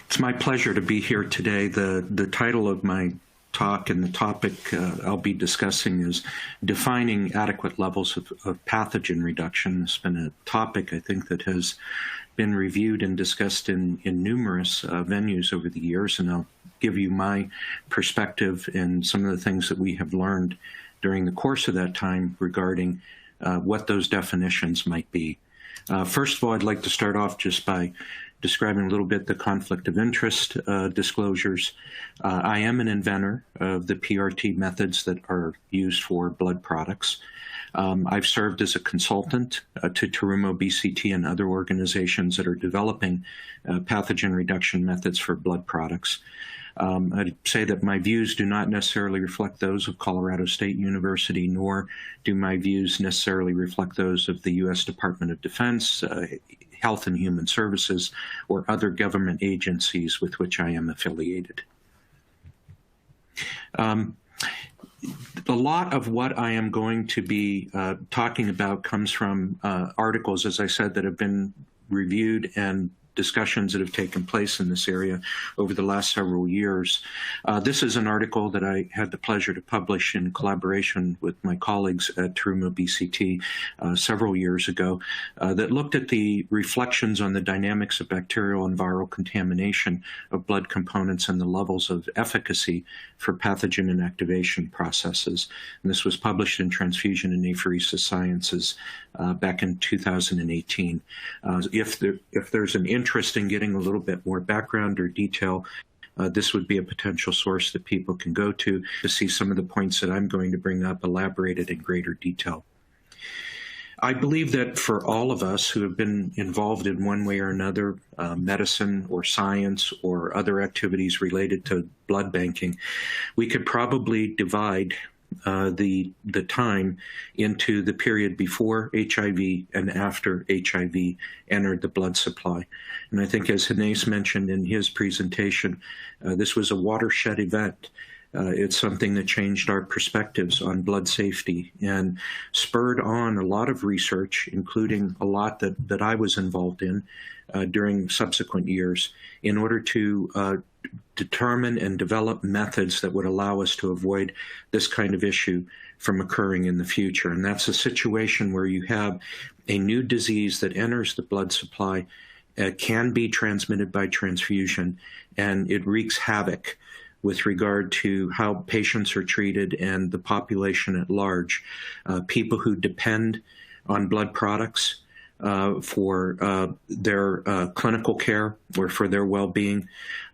It's my pleasure to be here today. The title of my talk and the topic I'll be discussing is defining adequate levels of pathogen reduction. It's been a topic I think that has been reviewed and discussed in numerous venues over the years, and I'll give you my perspective and some of the things that we have learned during the course of that time regarding what those definitions might be. First of all, I'd like to start off just by describing a little bit the conflict of interest disclosures. I am an inventor of the PRT methods that are used for blood products. I've served as a consultant to Terumo BCT and other organizations that are developing pathogen reduction methods for blood products. I'd say that my views do not necessarily reflect those of Colorado State University, nor do my views necessarily reflect those of the U.S. Department of Defense, Health and Human Services, or other government agencies with which I am affiliated. A lot of what I am going to be talking about comes from articles, as I said, that have been reviewed and discussions that have taken place in this area over the last several years. This is an article that I had the pleasure to publish in collaboration with my colleagues at Terumo BCT several years ago that looked at the reflections on the dynamics of bacterial and viral contamination of blood components and the levels of efficacy for pathogen inactivation processes. And this was published in Transfusion and Apheresis Sciences back in 2018. If there's an interest in getting a little bit more background or detail, this would be a potential source that people can go to see some of the points that I'm going to bring up elaborated in greater detail. I believe that for all of us who have been involved in one way or another, medicine or science or other activities related to blood banking, we could probably divide the time into the period before HIV and after HIV entered the blood supply. And I think, as Hines mentioned in his presentation, this was a watershed event. It's something that changed our perspectives on blood safety and spurred on a lot of research, including a lot that I was involved in during subsequent years, in order to determine and develop methods that would allow us to avoid this kind of issue from occurring in the future. And that's a situation where you have a new disease that enters the blood supply, can be transmitted by transfusion, and it wreaks havoc with regard to how patients are treated and the population at large. People who depend on blood products for their clinical care or for their well-being,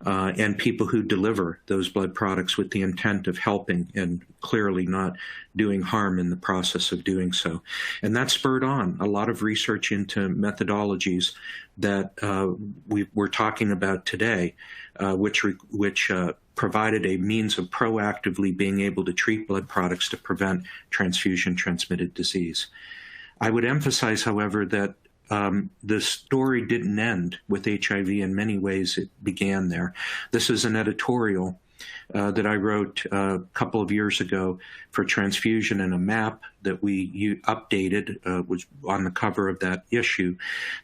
and people who deliver those blood products with the intent of helping and clearly not doing harm in the process of doing so. And that spurred on a lot of research into methodologies that we're talking about today, which provided a means of proactively being able to treat blood products to prevent transfusion-transmitted disease. I would emphasize, however, that the story didn't end with HIV. In many ways, it began there. This is an editorial that I wrote a couple of years ago for Transfusion, and a map that we updated was on the cover of that issue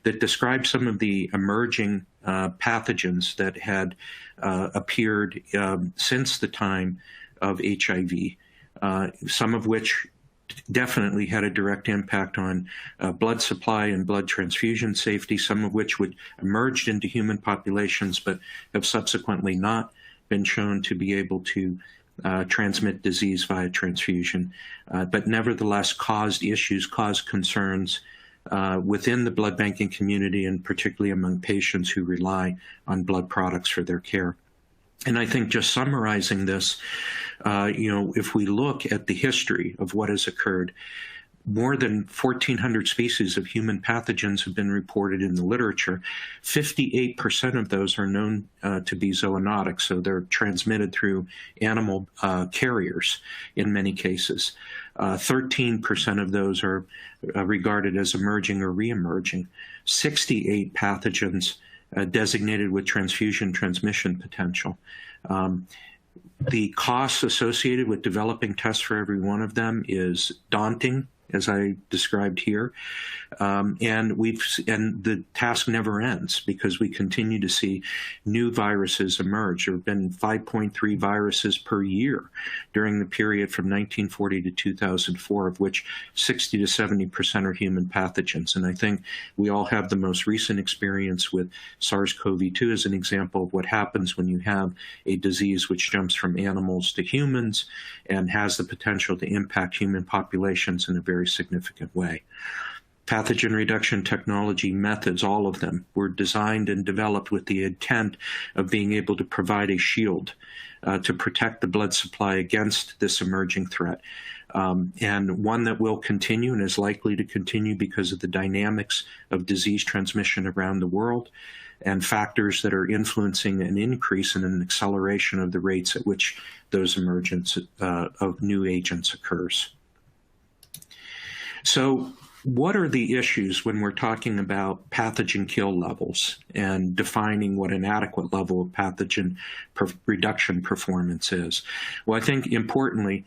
that described some of the emerging pathogens that had appeared since the time of HIV, some of which definitely had a direct impact on blood supply and blood transfusion safety, some of which would emerged into human populations but have subsequently not been shown to be able to transmit disease via transfusion, but nevertheless caused issues, caused concerns within the blood banking community, and particularly among patients who rely on blood products for their care. And I think, just summarizing this, if we look at the history of what has occurred, more than 1,400 species of human pathogens have been reported in the literature. 58% of those are known to be zoonotic, so they're transmitted through animal carriers in many cases. 13% of those are regarded as emerging or re-emerging. 68 pathogens designated with transfusion transmission potential. The costs associated with developing tests for every one of them is daunting as I described here. And the task never ends because we continue to see new viruses emerge. There have been 5.3 viruses per year during the period from 1940 to 2004, of which 60 to 70% are human pathogens. And I think we all have the most recent experience with SARS-CoV-2 as an example of what happens when you have a disease which jumps from animals to humans and has the potential to impact human populations in a very significant way. Pathogen reduction technology methods, all of them, were designed and developed with the intent of being able to provide a shield to protect the blood supply against this emerging threat. And one that will continue and is likely to continue because of the dynamics of disease transmission around the world and factors that are influencing an increase and an acceleration of the rates at which those emergence of new agents occurs. So what are the issues when we're talking about pathogen kill levels and defining what an adequate level of pathogen reduction performance is? Well, I think importantly,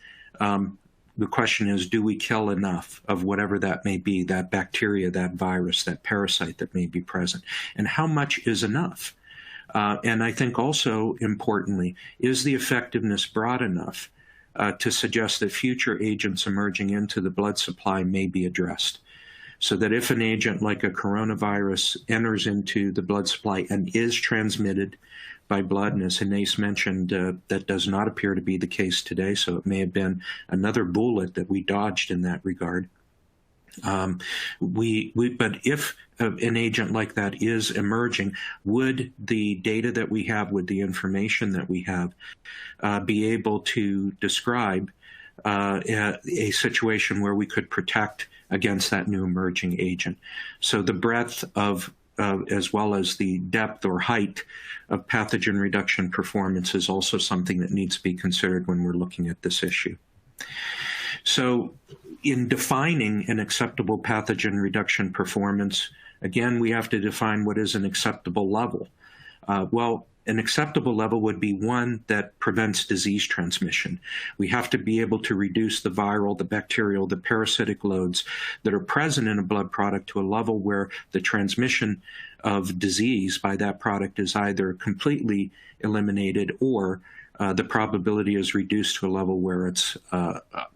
the question is, do we kill enough of whatever that may be, that bacteria, that virus, that parasite that may be present? And how much is enough? And I think also importantly, is the effectiveness broad enough to suggest that future agents emerging into the blood supply may be addressed? So that if an agent like a coronavirus enters into the blood supply and is transmitted by blood, and as Inés mentioned, that does not appear to be the case today, so it may have been another bullet that we dodged in that regard. But if an agent like that is emerging, would the data that we have, would the information that we have be able to describe a situation where we could protect against that new emerging agent? So the breadth of as well as the depth or height of pathogen reduction performance is also something that needs to be considered when we're looking at this issue. So in defining an acceptable pathogen reduction performance, again, we have to define what is an acceptable level. Well, an acceptable level would be one that prevents disease transmission. We have to be able to reduce the viral, the bacterial, the parasitic loads that are present in a blood product to a level where the transmission of disease by that product is either completely eliminated or the probability is reduced to a level where it's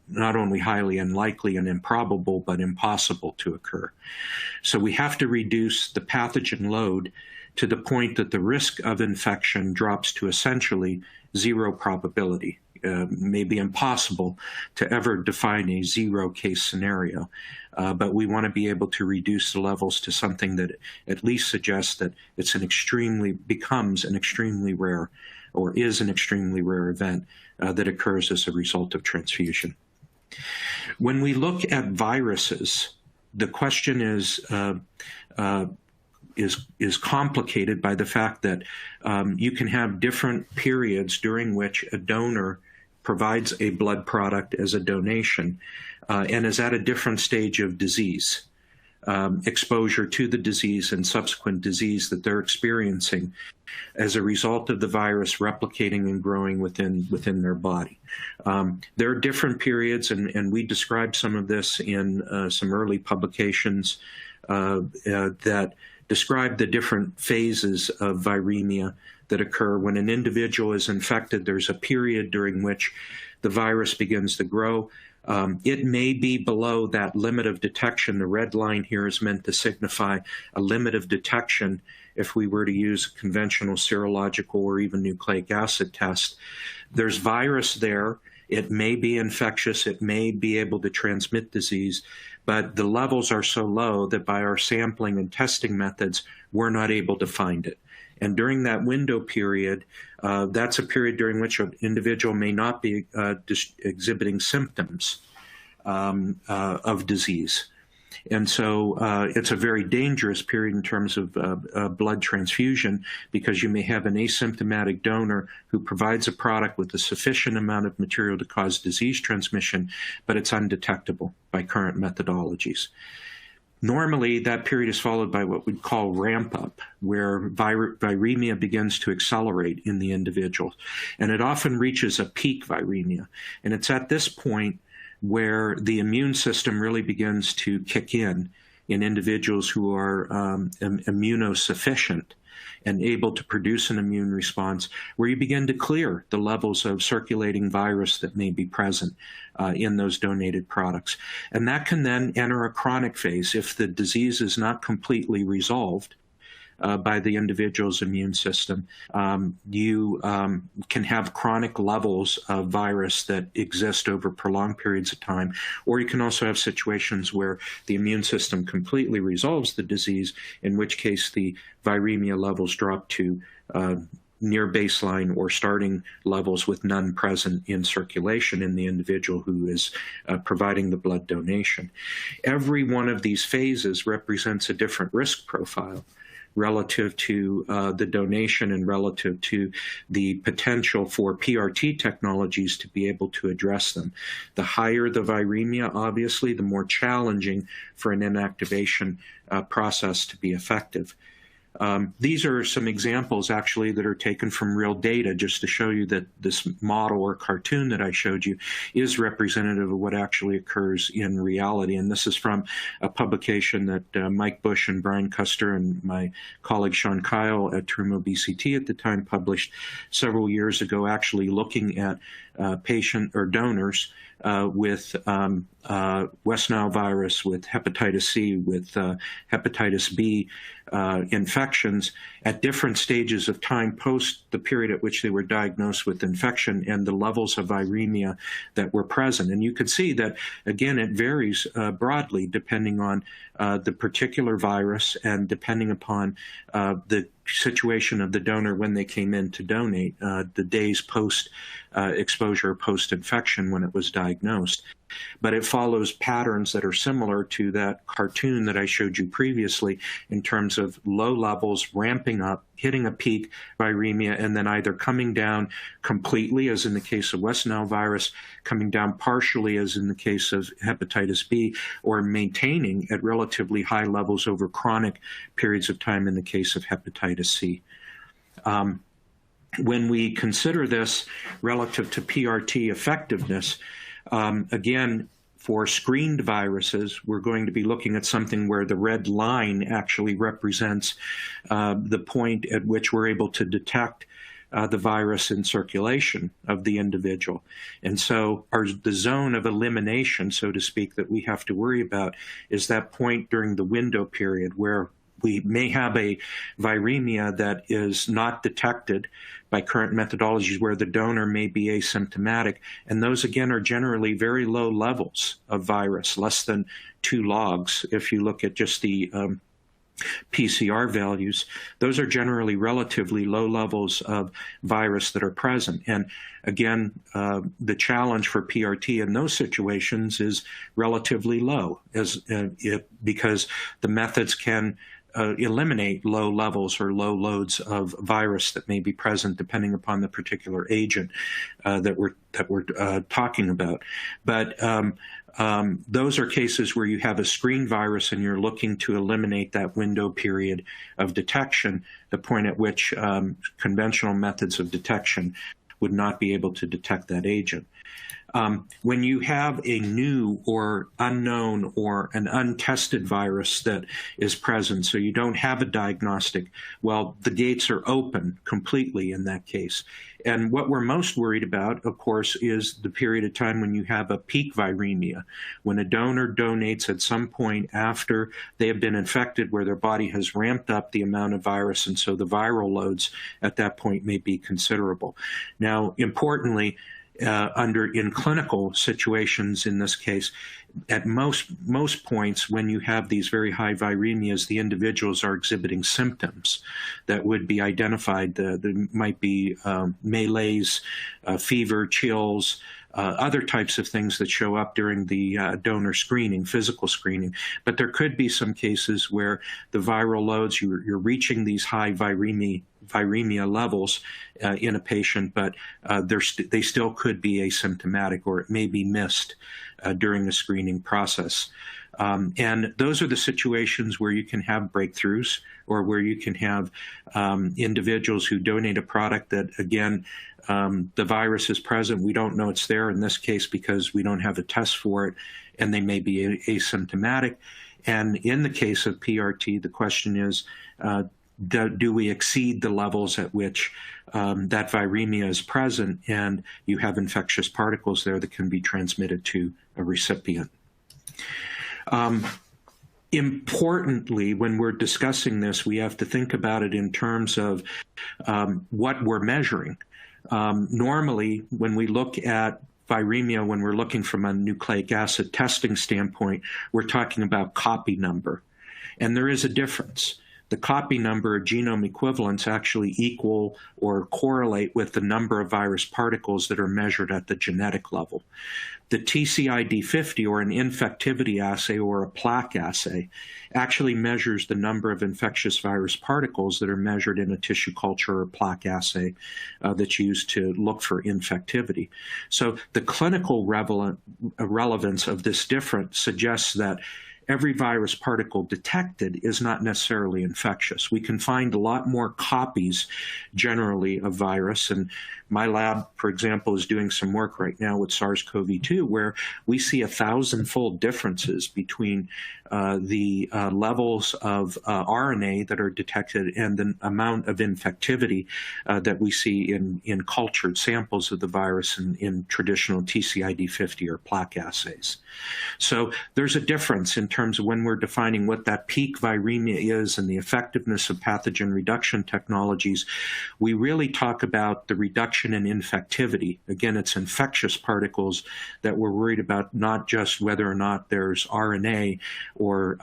not only highly unlikely and improbable, but impossible to occur. So we have to reduce the pathogen load to the point that the risk of infection drops to essentially zero probability. May be impossible to ever define a zero case scenario, but we want to be able to reduce the levels to something that at least suggests that it's becomes an extremely rare or is an extremely rare event that occurs as a result of transfusion. When we look at viruses, the question is complicated by the fact that you can have different periods during which a donor provides a blood product as a donation and is at a different stage of disease, exposure to the disease and subsequent disease that they're experiencing as a result of the virus replicating and growing within their body. There are different periods, and we described some of this in some early publications that describe the different phases of viremia that occur. When an individual is infected, there's a period during which the virus begins to grow. It may be below that limit of detection. The red line here is meant to signify a limit of detection if we were to use a conventional serological or even nucleic acid test. There's virus there. It may be infectious. It may be able to transmit disease, but the levels are so low that by our sampling and testing methods, we're not able to find it. And during that window period, that's a period during which an individual may not be exhibiting symptoms of disease. And so it's a very dangerous period in terms of blood transfusion, because you may have an asymptomatic donor who provides a product with a sufficient amount of material to cause disease transmission, but it's undetectable by current methodologies. Normally, that period is followed by what we'd call ramp up, where viremia begins to accelerate in the individual. And it often reaches a peak viremia. And it's at this point where the immune system really begins to kick in individuals who are immunosufficient and able to produce an immune response, where you begin to clear the levels of circulating virus that may be present in those donated products. And that can then enter a chronic phase if the disease is not completely resolved by the individual's immune system. You can have chronic levels of virus that exist over prolonged periods of time, or you can also have situations where the immune system completely resolves the disease, in which case the viremia levels drop to near baseline or starting levels with none present in circulation in the individual who is providing the blood donation. Every one of these phases represents a different risk profile relative to the donation and relative to the potential for PRT technologies to be able to address them. The higher the viremia, obviously, the more challenging for an inactivation process to be effective. These are some examples, actually, that are taken from real data, just to show you that this model or cartoon that I showed you is representative of what actually occurs in reality. And this is from a publication that Mike Bush and Brian Custer and my colleague Sean Kyle at Terumo BCT at the time published several years ago, actually looking at patient or donors with West Nile virus, with hepatitis C, with hepatitis B infections at different stages of time post the period at which they were diagnosed with infection, and the levels of viremia that were present. And you can see that, again, it varies broadly depending on the particular virus and depending upon the situation of the donor when they came in to donate, the days post exposure, post infection when it was diagnosed. But it follows patterns that are similar to that cartoon that I showed you previously in terms of low levels, ramping up, hitting a peak viremia, and then either coming down completely, as in the case of West Nile virus, coming down partially, as in the case of hepatitis B, or maintaining at relatively high levels over chronic periods of time in the case of hepatitis C. When we consider this relative to PRT effectiveness, again, for screened viruses, we're going to be looking at something where the red line actually represents the point at which we're able to detect the virus in circulation of the individual. And so the zone of elimination, so to speak, that we have to worry about is that point during the window period where we may have a viremia that is not detected by current methodologies, where the donor may be asymptomatic. And those, again, are generally very low levels of virus, less than 2 logs. If you look at just the PCR values, those are generally relatively low levels of virus that are present. And again, the challenge for PRT in those situations is relatively low, because the methods can eliminate low levels or low loads of virus that may be present depending upon the particular agent that we're talking about. But those are cases where you have a screen virus and you're looking to eliminate that window period of detection, the point at which conventional methods of detection would not be able to detect that agent. When you have a new or unknown or an untested virus that is present, so you don't have a diagnostic, well, the gates are open completely in that case. And what we're most worried about, of course, is the period of time when you have a peak viremia, when a donor donates at some point after they have been infected, where their body has ramped up the amount of virus, and so the viral loads at that point may be considerable. Now, importantly, in clinical situations, in this case, at most points when you have these very high viremias, the individuals are exhibiting symptoms that would be identified. There might be malaise, fever, chills, other types of things that show up during the donor screening, physical screening. But there could be some cases where the viral loads, you're reaching these high viremia levels in a patient, but they still could be asymptomatic, or it may be missed during the screening process. And those are the situations where you can have breakthroughs, or where you can have individuals who donate a product that, again, the virus is present. We don't know it's there in this case because we don't have a test for it, and they may be asymptomatic. And in the case of PRT, the question is, do we exceed the levels at which that viremia is present, and you have infectious particles there that can be transmitted to a recipient? Importantly, when we're discussing this, we have to think about it in terms of what we're measuring. Normally, when we look at viremia, when we're looking from a nucleic acid testing standpoint, we're talking about copy number. And there is a difference. The copy number or genome equivalents actually equal or correlate with the number of virus particles that are measured at the genetic level. The TCID50, or an infectivity assay or a plaque assay, actually measures the number of infectious virus particles that are measured in a tissue culture or plaque assay that's used to look for infectivity. So the clinical relevance of this difference suggests that every virus particle detected is not necessarily infectious. We can find a lot more copies generally of virus, and my lab, for example, is doing some work right now with SARS-CoV-2 where we see 1,000-fold differences between the levels of RNA that are detected and the amount of infectivity that we see in cultured samples of the virus in traditional TCID50 or plaque assays. So there's a difference in terms of when we're defining what that peak viremia is and the effectiveness of pathogen reduction technologies. We really talk about the reduction in infectivity. Again, it's infectious particles that we're worried about, not just whether or not there's RNA or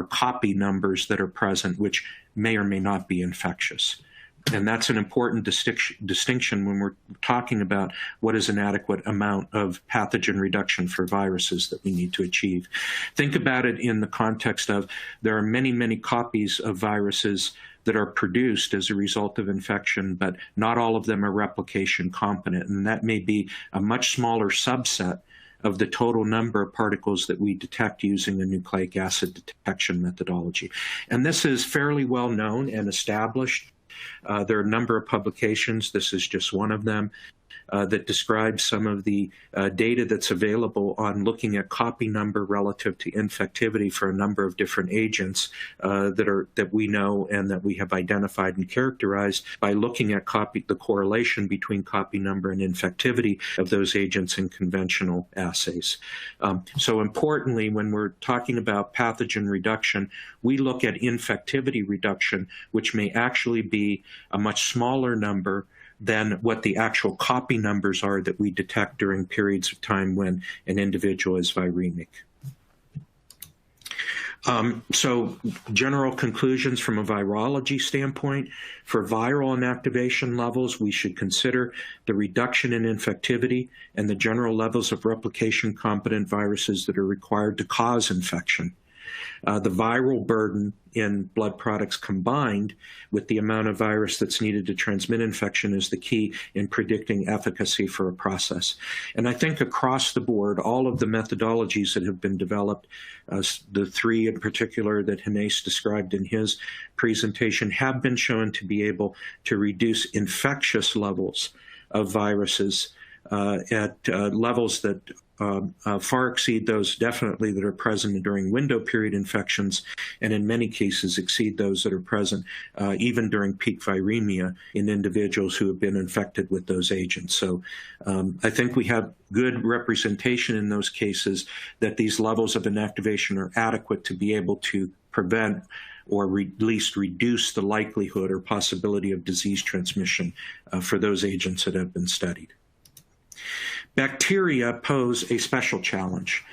copy numbers that are present, which may or may not be infectious. And that's an important distinction when we're talking about what is an adequate amount of pathogen reduction for viruses that we need to achieve. Think about it in the context of there are many, many copies of viruses that are produced as a result of infection, but not all of them are replication competent. And that may be a much smaller subset of the total number of particles that we detect using a nucleic acid detection methodology. And this is fairly well known and established. There are a number of publications, this is just one of them, that describes some of the data that's available on looking at copy number relative to infectivity for a number of different agents that we know and that we have identified and characterized by looking at the correlation between copy number and infectivity of those agents in conventional assays. So importantly, when we're talking about pathogen reduction, we look at infectivity reduction, which may actually be a much smaller number than what the actual copy numbers are that we detect during periods of time when an individual is viremic. So general conclusions from a virology standpoint: for viral inactivation levels, we should consider the reduction in infectivity and the general levels of replication competent viruses that are required to cause infection. The viral burden in blood products combined with the amount of virus that's needed to transmit infection is the key in predicting efficacy for a process. And I think across the board, all of the methodologies that have been developed, the three in particular that Hannes described in his presentation, have been shown to be able to reduce infectious levels of viruses at levels that far exceed those definitely that are present during window period infections, and in many cases exceed those that are present even during peak viremia in individuals who have been infected with those agents. So I think we have good representation in those cases that these levels of inactivation are adequate to be able to prevent or at least reduce the likelihood or possibility of disease transmission for those agents that have been studied. Bacteria pose a special challenge.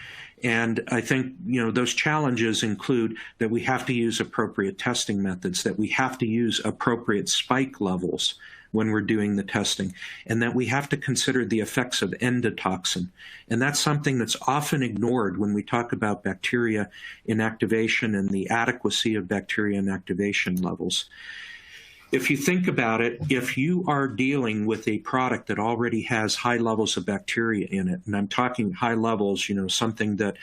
And I think, those challenges include that we have to use appropriate testing methods, that we have to use appropriate spike levels when we're doing the testing, and that we have to consider the effects of endotoxin. And that's something that's often ignored when we talk about bacteria inactivation and the adequacy of bacteria inactivation levels. If you think about it, if you are dealing with a product that already has high levels of bacteria in it, and I'm talking high levels, something that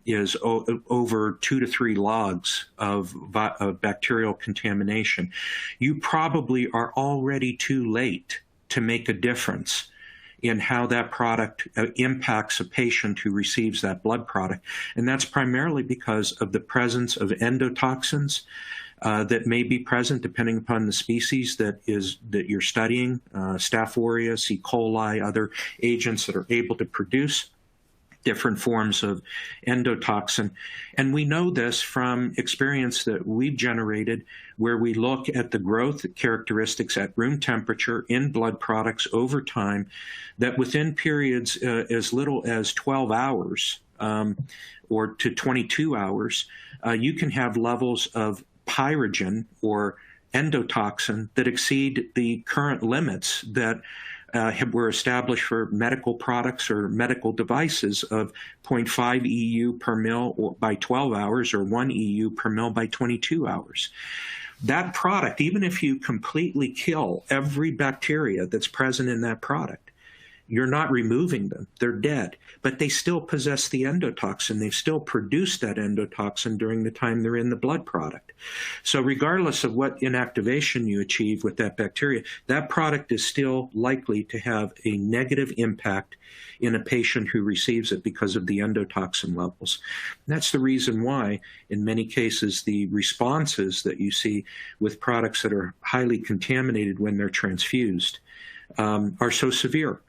is over 2 to 3 logs of bacterial contamination, you probably are already too late to make a difference in how that product impacts a patient who receives that blood product. And that's primarily because of the presence of endotoxins that may be present depending upon the species that you're studying, Staph aureus, E. coli, other agents that are able to produce different forms of endotoxin. And we know this from experience that we've generated where we look at the growth characteristics at room temperature in blood products over time, that within periods as little as 12 hours or to 22 hours, you can have levels of pyrogen or endotoxin that exceed the current limits that were established for medical products or medical devices of 0.5 EU per mil by 12 hours or 1 EU per mil by 22 hours. That product, even if you completely kill every bacteria that's present in that product, you're not removing them. They're dead, but they still possess the endotoxin. They've still produced that endotoxin during the time they're in the blood product. So regardless of what inactivation you achieve with that bacteria, that product is still likely to have a negative impact in a patient who receives it because of the endotoxin levels. And that's the reason why, in many cases, the responses that you see with products that are highly contaminated when they're transfused are so severe.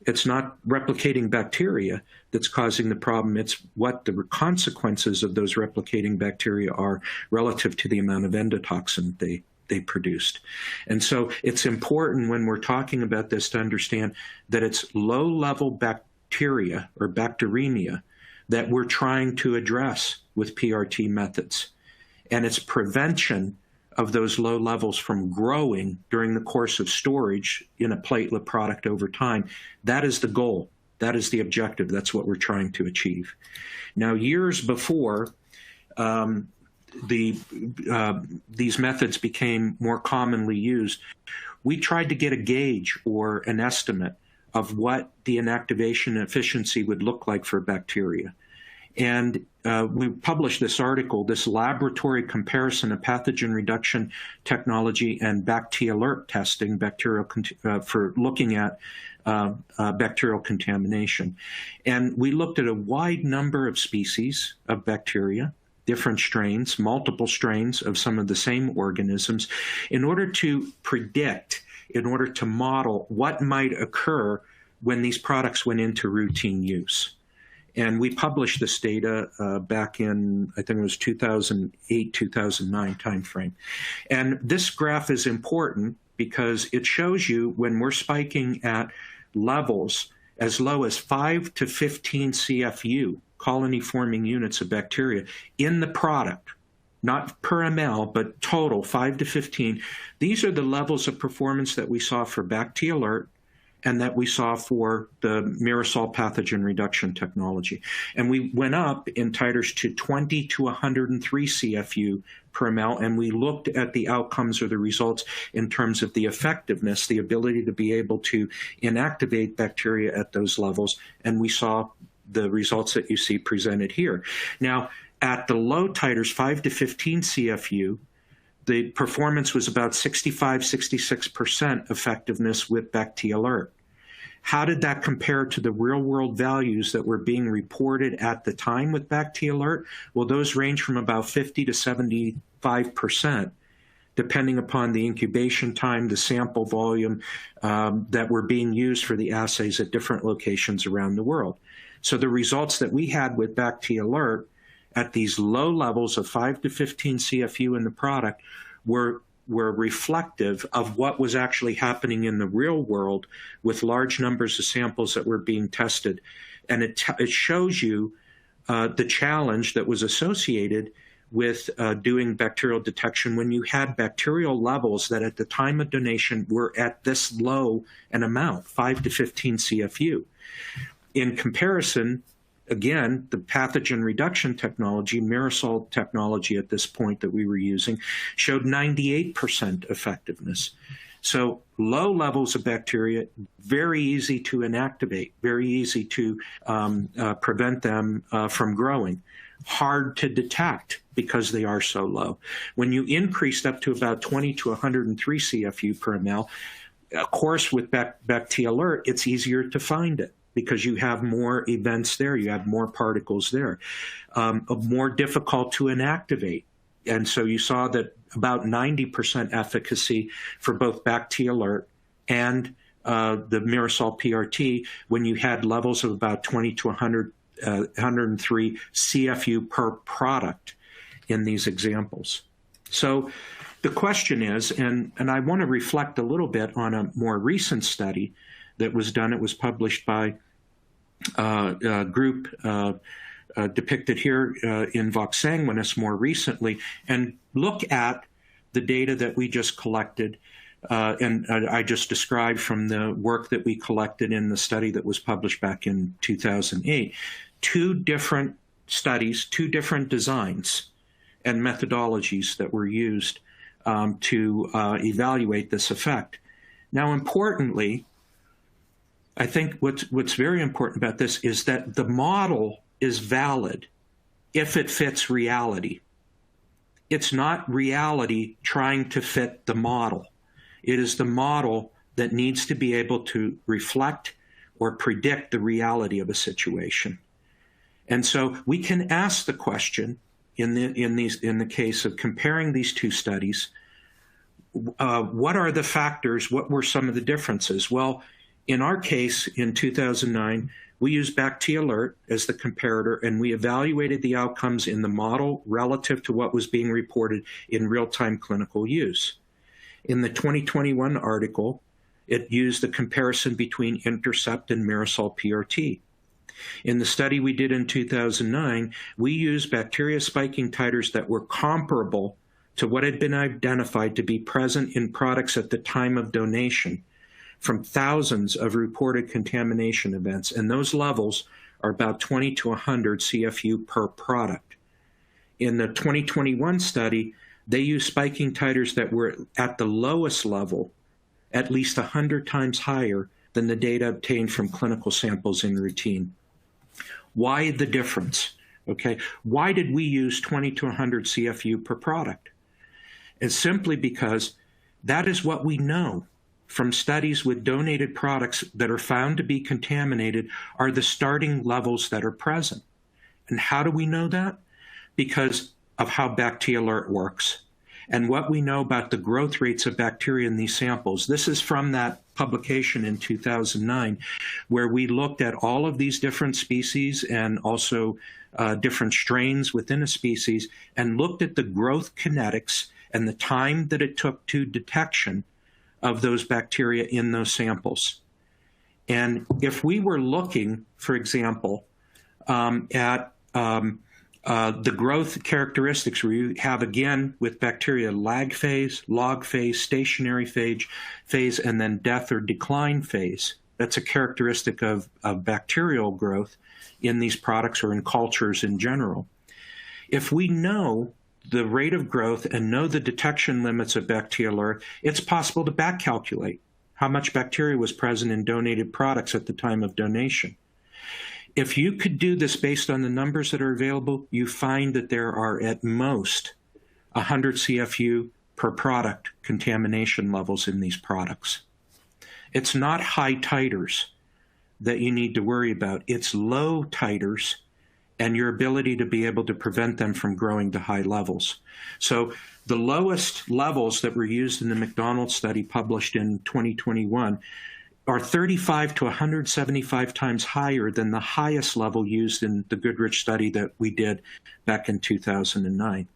It's not replicating bacteria that's causing the problem. It's what the consequences of those replicating bacteria are relative to the amount of endotoxin they produced. And so it's important when we're talking about this to understand that it's low-level bacteria or bacteremia that we're trying to address with PRT methods. And it's prevention of those low levels from growing during the course of storage in a platelet product over time. That is the goal. That is the objective. That's what we're trying to achieve. Now, years before these methods became more commonly used, we tried to get a gauge or an estimate of what the inactivation efficiency would look like for bacteria. And we published this article, this laboratory comparison of pathogen reduction technology and Bacti-Alert testing, for looking at bacterial contamination. And we looked at a wide number of species of bacteria, different strains, multiple strains of some of the same organisms, in order to predict, in order to model what might occur when these products went into routine use. And we published this data back in, I think it was 2008, 2009 timeframe. And this graph is important because it shows you when we're spiking at levels as low as 5 to 15 CFU, colony-forming units of bacteria, in the product, not per ml, but total, 5 to 15. These are the levels of performance that we saw for Bacti-Alert and that we saw for the Mirasol pathogen reduction technology. And we went up in titers to 20 to 103 CFU per ml, and we looked at the outcomes or the results in terms of the effectiveness, the ability to be able to inactivate bacteria at those levels, and we saw the results that you see presented here. Now, at the low titers, 5 to 15 CFU, the performance was about 65, 66% effectiveness with Bacti-Alert. How did that compare to the real-world values that were being reported at the time with Bacti-Alert? Well, those range from about 50 to 75%, depending upon the incubation time, the sample volume that were being used for the assays at different locations around the world. So the results that we had with Bacti-Alert at these low levels of 5 to 15 CFU in the product were reflective of what was actually happening in the real world with large numbers of samples that were being tested. And it shows you the challenge that was associated with doing bacterial detection when you had bacterial levels that at the time of donation were at this low an amount, 5 to 15 CFU. In comparison, again, the pathogen reduction technology, Mirasol technology at this point that we were using, showed 98% effectiveness. So low levels of bacteria, very easy to inactivate, very easy to prevent them from growing. Hard to detect because they are so low. When you increased up to about 20 to 103 CFU per ml, of course, with BacT-Alert, it's easier to find it because you have more events there, you have more particles there, more difficult to inactivate. And so you saw that about 90% efficacy for both BacT-Alert and the Mirasol PRT when you had levels of about 20 to 103 CFU per product in these examples. So the question is, and I want to reflect a little bit on a more recent study that was done. It was published by a group depicted here in Vox Sanguinis more recently, and look at the data that we just collected and I just described from the work that we collected in the study that was published back in 2008. Two different studies, two different designs and methodologies that were used to evaluate this effect. Now, importantly, I think what's very important about this is that the model is valid if it fits reality. It's not reality trying to fit the model. It is the model that needs to be able to reflect or predict the reality of a situation. And so we can ask the question in the case of comparing these two studies, what are the factors? What were some of the differences? Well, in our case, in 2009, we used BacT-Alert as the comparator, and we evaluated the outcomes in the model relative to what was being reported in real-time clinical use. In the 2021 article, it used the comparison between Intercept and Mirasol PRT. In the study we did in 2009, we used bacteria spiking titers that were comparable to what had been identified to be present in products at the time of donation from thousands of reported contamination events, and those levels are about 20 to 100 CFU per product. In the 2021 study, they used spiking titers that were at the lowest level, at least 100 times higher than the data obtained from clinical samples in routine. Why the difference? Okay, why did we use 20 to 100 CFU per product? It's simply because that is what we know from studies with donated products that are found to be contaminated are the starting levels that are present. And how do we know that? Because of how BacT-Alert works and what we know about the growth rates of bacteria in these samples. This is from that publication in 2009, where we looked at all of these different species and also different strains within a species and looked at the growth kinetics and the time that it took to detection of those bacteria in those samples. And if we were looking, for example, at the growth characteristics where you have, again, with bacteria, lag phase, log phase, stationary phase, and then death or decline phase. That's a characteristic of bacterial growth in these products or in cultures in general. If we know the rate of growth and know the detection limits of BacT-Alert, it's possible to back calculate how much bacteria was present in donated products at the time of donation. If you could do this based on the numbers that are available, you find that there are at most 100 CFU per product contamination levels in these products. It's not high titers that you need to worry about. It's low titers and your ability to be able to prevent them from growing to high levels. So the lowest levels that were used in the McDonald study published in 2021 are 35 to 175 times higher than the highest level used in the Goodrich study that we did back in 2009.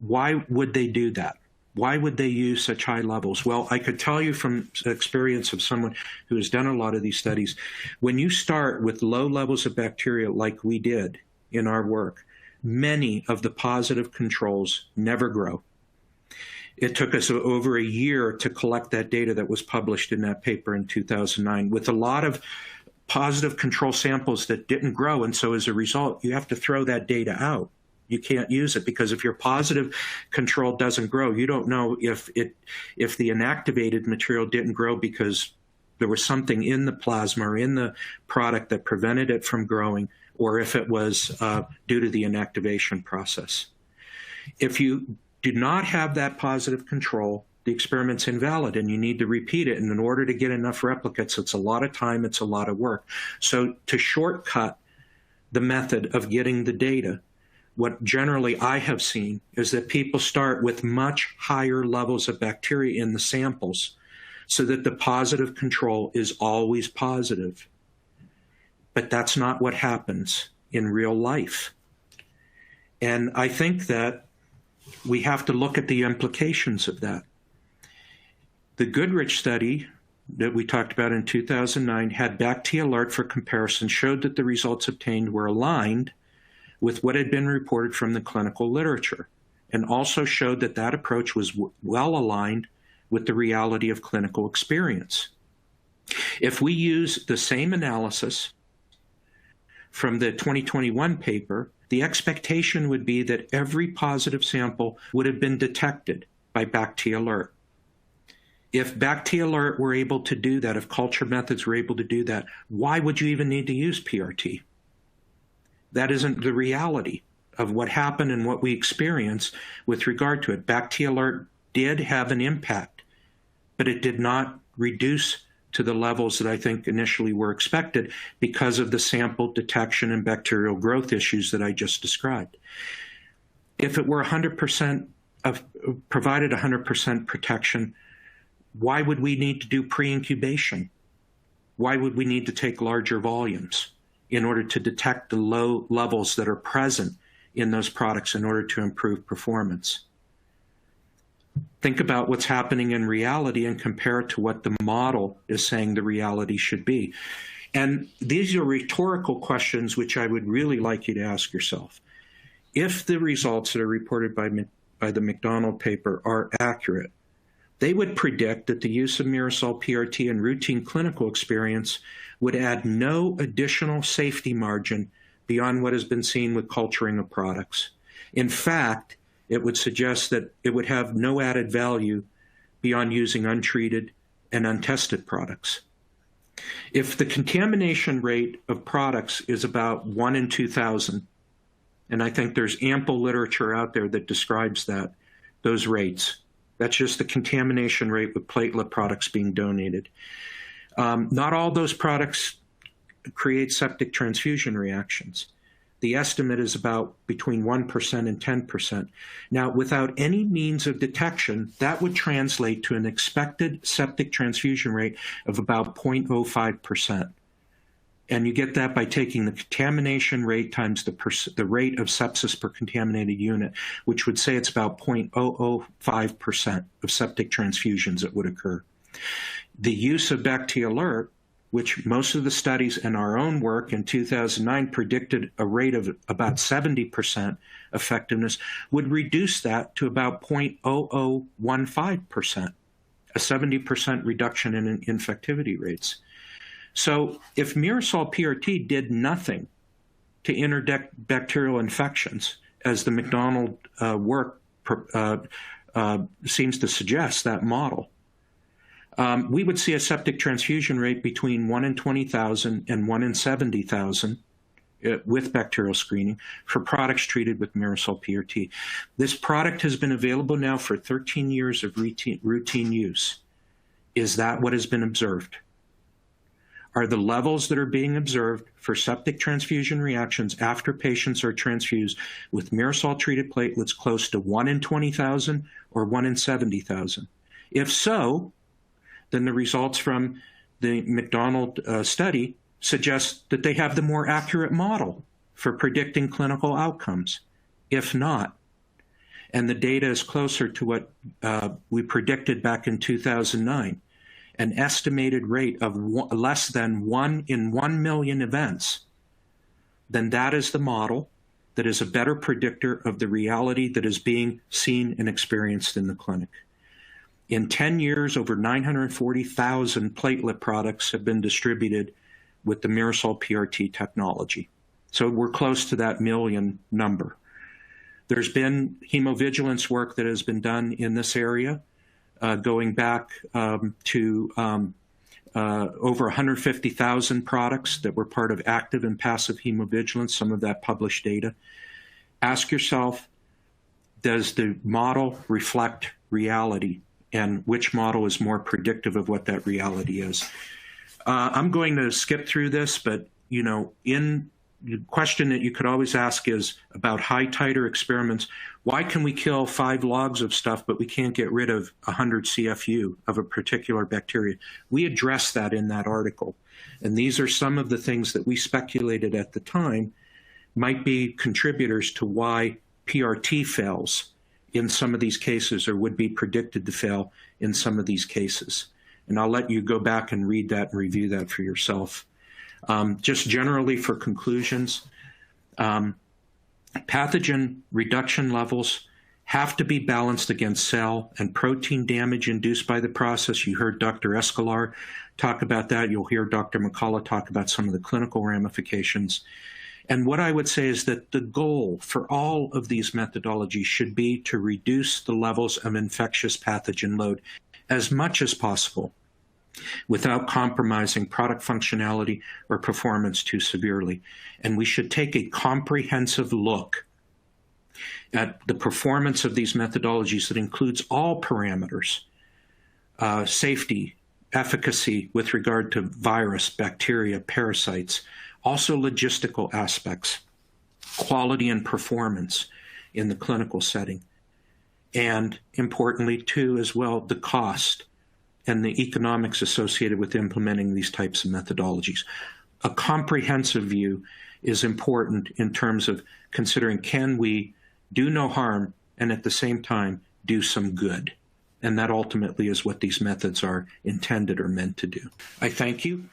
Why would they do that? Why would they use such high levels? Well, I could tell you from the experience of someone who has done a lot of these studies, when you start with low levels of bacteria like we did in our work, many of the positive controls never grow. It took us over a year to collect that data that was published in that paper in 2009 with a lot of positive control samples that didn't grow. And so as a result, you have to throw that data out. You can't use it because if your positive control doesn't grow, you don't know if the inactivated material didn't grow because there was something in the plasma or in the product that prevented it from growing, or if it was due to the inactivation process. If you do not have that positive control the experiment's invalid and you need to repeat it. And in order to get enough replicates, it's a lot of time, it's a lot of work. So to shortcut the method of getting the data, what generally I have seen is that people start with much higher levels of bacteria in the samples so that the positive control is always positive. But that's not what happens in real life. And I think that we have to look at the implications of that. The Goodrich study that we talked about in 2009 had BacT-Alert for comparison, showed that the results obtained were aligned with what had been reported from the clinical literature, and also showed that that approach was well aligned with the reality of clinical experience. If we use the same analysis from the 2021 paper, the expectation would be that every positive sample would have been detected by BacT-Alert. If BacT-Alert were able to do that, if culture methods were able to do that, why would you even need to use PRT? That isn't the reality of what happened and what we experience with regard to it. BacT-Alert did have an impact, but it did not reduce to the levels that I think initially were expected because of the sample detection and bacterial growth issues that I just described. If it were 100% provided 100% protection, why would we need to do pre-incubation? Why would we need to take larger volumes in order to detect the low levels that are present in those products in order to improve performance? Think about what's happening in reality and compare it to what the model is saying the reality should be. And these are rhetorical questions which I would really like you to ask yourself. If the results that are reported by the McDonald paper are accurate, they would predict that the use of Mirasol PRT in routine clinical experience would add no additional safety margin beyond what has been seen with culturing of products. In fact, it would suggest that it would have no added value beyond using untreated and untested products. If the contamination rate of products is about 1 in 2,000, and I think there's ample literature out there that describes those rates, that's just the contamination rate with platelet products being donated. Not all those products create septic transfusion reactions. The estimate is about between 1% and 10%. Now, without any means of detection, that would translate to an expected septic transfusion rate of about 0.05%. And you get that by taking the contamination rate times the rate of sepsis per contaminated unit, which would say it's about 0.005% of septic transfusions that would occur. The use of BacT-Alert, which most of the studies in our own work in 2009 predicted a rate of about 70% effectiveness, would reduce that to about 0.0015%, a 70% reduction in infectivity rates. So if Mirasol PRT did nothing to interdict bacterial infections, as the McDonald work seems to suggest, that model, we would see a septic transfusion rate between 1 in 20,000 and 1 in 70,000 with bacterial screening for products treated with Mirasol PRT. This product has been available now for 13 years of routine use. Is that what has been observed? Are the levels that are being observed for septic transfusion reactions after patients are transfused with Mirasol-treated platelets close to 1 in 20,000 or 1 in 70,000? If so, then the results from the McDonald study suggest that they have the more accurate model for predicting clinical outcomes. If not, and the data is closer to what we predicted back in 2009, an estimated rate of less than 1 in 1 million events, then that is the model that is a better predictor of the reality that is being seen and experienced in the clinic. In 10 years, over 940,000 platelet products have been distributed with the Mirasol PRT technology. So we're close to that million number. There's been hemovigilance work that has been done in this area, going back to over 150,000 products that were part of active and passive hemovigilance, some of that published data. Ask yourself, does the model reflect reality? and which model is more predictive of what that reality is. I'm going to skip through this, but in the question that you could always ask is about high titer experiments. Why can we kill 5 logs of stuff, but we can't get rid of 100 CFU of a particular bacteria? We address that in that article. And these are some of the things that we speculated at the time might be contributors to why PRT fails in some of these cases, or would be predicted to fail in some of these cases. And I'll let you go back and read that and review that for yourself. Just generally for conclusions, pathogen reduction levels have to be balanced against cell and protein damage induced by the process. You heard Dr. Escolar talk about that. You'll hear Dr. McCullough talk about some of the clinical ramifications. And what I would say is that the goal for all of these methodologies should be to reduce the levels of infectious pathogen load as much as possible without compromising product functionality or performance too severely. And we should take a comprehensive look at the performance of these methodologies that includes all parameters, safety, efficacy with regard to virus, bacteria, parasites, also logistical aspects, quality and performance in the clinical setting, and importantly too as well, the cost and the economics associated with implementing these types of methodologies. A comprehensive view is important in terms of considering, can we do no harm and at the same time do some good? And that ultimately is what these methods are intended or meant to do. I thank you.